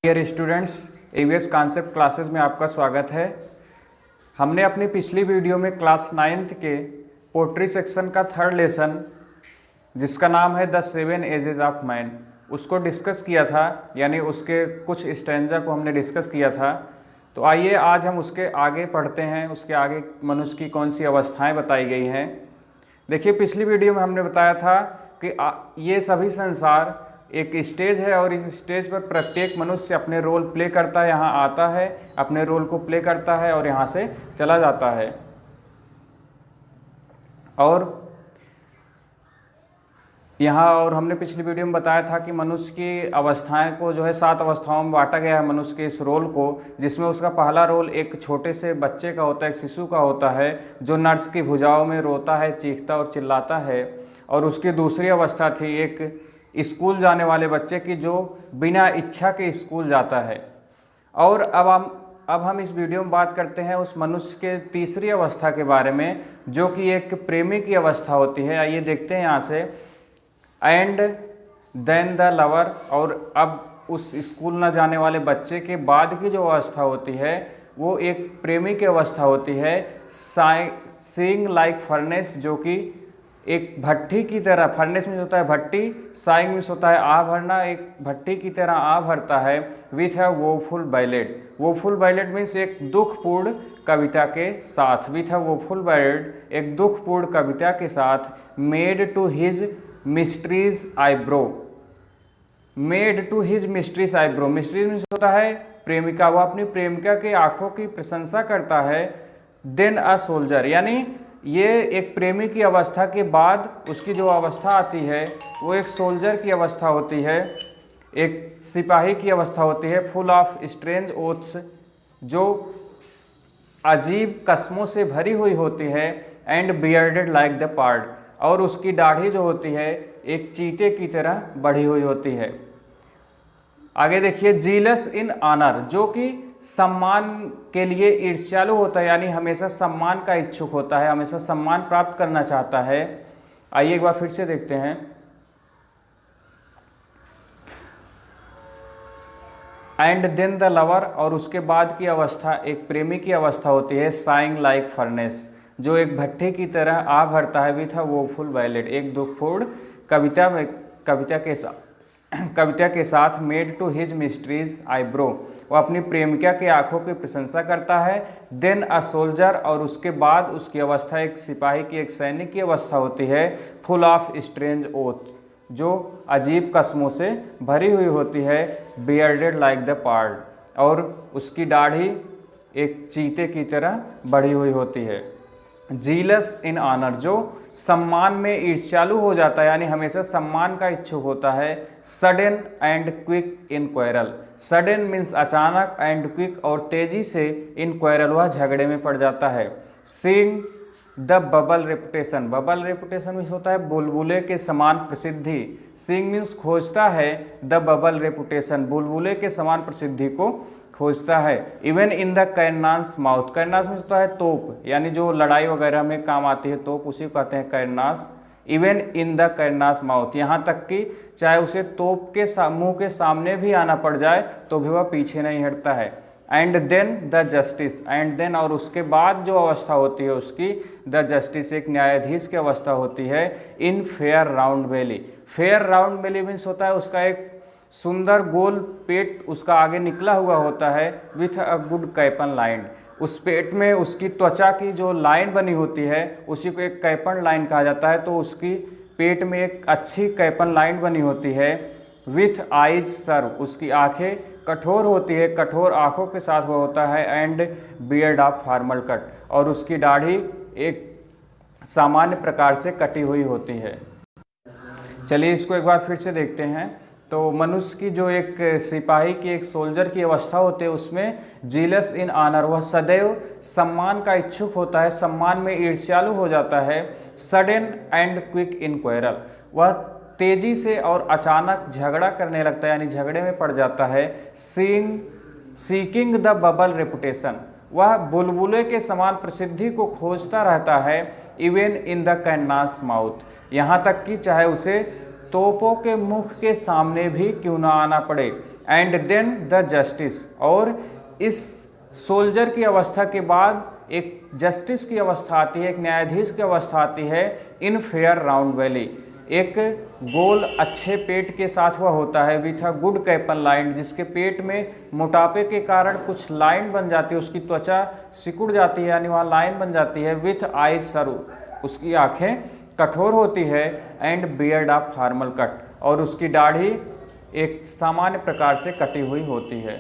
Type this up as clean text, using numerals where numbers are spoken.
Dear students, AVS concept classes में आपका स्वागत है। हमने अपनी पिछली वीडियो में क्लास 9th के पोट्री सेक्शन का थर्ड लेसन जिसका नाम है द 7 एजेस ऑफ मैन उसको डिस्कस किया था, यानी उसके कुछ स्टैंजा को हमने डिस्कस किया था। तो आइए आज हम उसके आगे पढ़ते हैं, उसके आगे मनुष्य की कौन सी अवस्थाएं बताई गई हैं। देखिए, पिछली वीडियो में हमने बताया था कि ये सभी संसार एक स्टेज है और इस स्टेज पर प्रत्येक मनुष्य अपने रोल प्ले करता है, यहाँ आता है, अपने रोल को प्ले करता है और यहाँ से चला जाता है। और हमने पिछली वीडियो में बताया था कि मनुष्य की अवस्थाएं को जो है 7 अवस्थाओं में बांटा गया है मनुष्य के इस रोल को, जिसमें उसका पहला रोल एक छोटे से बच्चे का होता है, एक शिशु का होता है जो नर्स की भुजाओं में रोता है, चीखता और चिल्लाता है। और उसकी दूसरी अवस्था थी एक स्कूल जाने वाले बच्चे की जो बिना इच्छा के स्कूल जाता है। और अब हम इस वीडियो में बात करते हैं उस मनुष्य के तीसरी अवस्था के बारे में, जो कि एक प्रेमी की अवस्था होती है। आइए देखते हैं यहाँ से। एंड देन द लवर, और अब उस स्कूल न जाने वाले बच्चे के बाद की जो अवस्था होती है वो एक प्रेमी की अवस्था होती है। सीइंग लाइक फर्नेस, जो कि एक भट्टी की तरह, फर्नेस में होता है भट्टी, साइंग में होता है आ भरना, एक भट्टी की तरह आ भरता है। With a woeful ballot, woeful ballot means एक दुखपूर्ण कविता के साथ, विथ अ वोफुल बैलेट एक दुखपूर्ण कविता के साथ। Made to his mistress eyebrow, made to his mistress eyebrow, mistress means होता है प्रेमिका, वो अपनी प्रेमिका के आंखों की प्रशंसा करता है। देन अ सोल्जर, यानी ये एक प्रेमी की अवस्था के बाद उसकी जो अवस्था आती है वो एक सोल्जर की अवस्था होती है, एक सिपाही की अवस्था होती है। फुल ऑफ स्ट्रेंज ओथ्स, जो अजीब कस्मों से भरी हुई होती है। एंड बियर्डेड लाइक द पार्ड, और उसकी दाढ़ी जो होती है एक चीते की तरह बढ़ी हुई होती है। आगे देखिए, जीलस इन ऑनर, जो कि सम्मान के लिए ईर्ष्यालु होता है, यानी हमेशा सम्मान का इच्छुक होता है, हमेशा सम्मान प्राप्त करना चाहता है। आइए एक बार फिर से देखते हैं। एंड देन द लवर, और उसके बाद की अवस्था एक प्रेमी की अवस्था होती है। साइंग लाइक फर्नेस, जो एक भट्टे की तरह आ भरता है। विथ अ वोफुल बैलेट, एक दुखपूर्ण कविता के साथ। Made to his mistress eyebrow, वो अपनी प्रेमिका के आंखों की प्रशंसा करता है। देन अ सोल्जर, और उसके बाद उसकी अवस्था एक सिपाही की, एक सैनिक की अवस्था होती है। फुल ऑफ स्ट्रेंज ओथ, जो अजीब कस्मों से भरी हुई होती है। बियर्डेड लाइक द पार्ड, और उसकी दाढ़ी एक चीते की तरह बढ़ी हुई होती है। जीलस इन ऑनर, जो सम्मान में ईर्ष्यालु हो जाता है, यानी हमेशा सम्मान का इच्छुक होता है। Sudden and quick in quarrel, sudden means अचानक, एंड क्विक और तेजी से, इन क्वेरल वह झगड़े में पड़ जाता है। Seeing the bubble reputation, bubble reputation means होता है बुलबुले के समान प्रसिद्धि। सीइंग मीन्स खोजता है, द बबल रेपुटेशन बुलबुले के समान प्रसिद्धि को खोजता है। इवन इन द कैरनास माउथ, कैरनास में होता है तोप, यानी जो लड़ाई वगैरह में काम आती है तोप, उसी को कहते हैं कैरनास। इवन इन द कैरनास माउथ, यहाँ तक कि चाहे उसे तोप के मुंह के सामने भी आना पड़ जाए तो भी वह पीछे नहीं हटता है। And then the justice, and then, और उसके बाद जो अवस्था होती है उसकी, द जस्टिस एक न्यायाधीश की अवस्था होती है। इन फेयर राउंड बेली, फेयर राउंड बेली मीन्स होता है उसका एक सुंदर गोल पेट उसका आगे निकला हुआ होता है। विथ अ गुड कैपन लाइन, उस पेट में उसकी त्वचा की जो लाइन बनी होती है उसी को एक कैपन लाइन कहा जाता है। तो उसकी पेट में एक अच्छी कैपन लाइन बनी होती है। विथ आइज सर्व, उसकी आंखें कठोर होती है, कठोर आंखों के साथ वो होता है। And beard of formal cut, और उसकी दाढ़ी एक सामान्य प्रकार से कटी हुई होती है। चलिए इसको एक बार फिर से देखते हैं। तो मनुष्य की जो एक सिपाही की, एक सोल्जर की अवस्था होती है उसमें जीलस इन ऑनर, वह सदैव सम्मान का इच्छुक होता है, सम्मान में ईर्ष्यालु हो जाता है। Sudden and quick in quarrel, वह तेजी से और अचानक झगड़ा करने लगता है, यानी झगड़े में पड़ जाता है। सीकिंग द बबल रेपुटेशन, वह बुलबुले के समान प्रसिद्धि को खोजता रहता है। इवन इन द कैननास माउथ, यहाँ तक कि चाहे उसे तोपों के मुख के सामने भी क्यों ना आना पड़े। एंड देन द जस्टिस, और इस सोल्जर की अवस्था के बाद एक जस्टिस की अवस्था आती है, एक न्यायाधीश की अवस्था आती है इन फेयर राउंड वैली। एक गोल अच्छे पेट के साथ वह होता है विथ अ गुड कैपन लाइन, जिसके पेट में मोटापे के कारण कुछ लाइन बन जाती है, उसकी त्वचा सिकुड़ जाती है यानी वहाँ लाइन बन जाती है। विथ आईज सरू, उसकी आंखें कठोर होती है। And beard of formal cut, और उसकी दाढ़ी एक सामान्य प्रकार से कटी हुई होती है।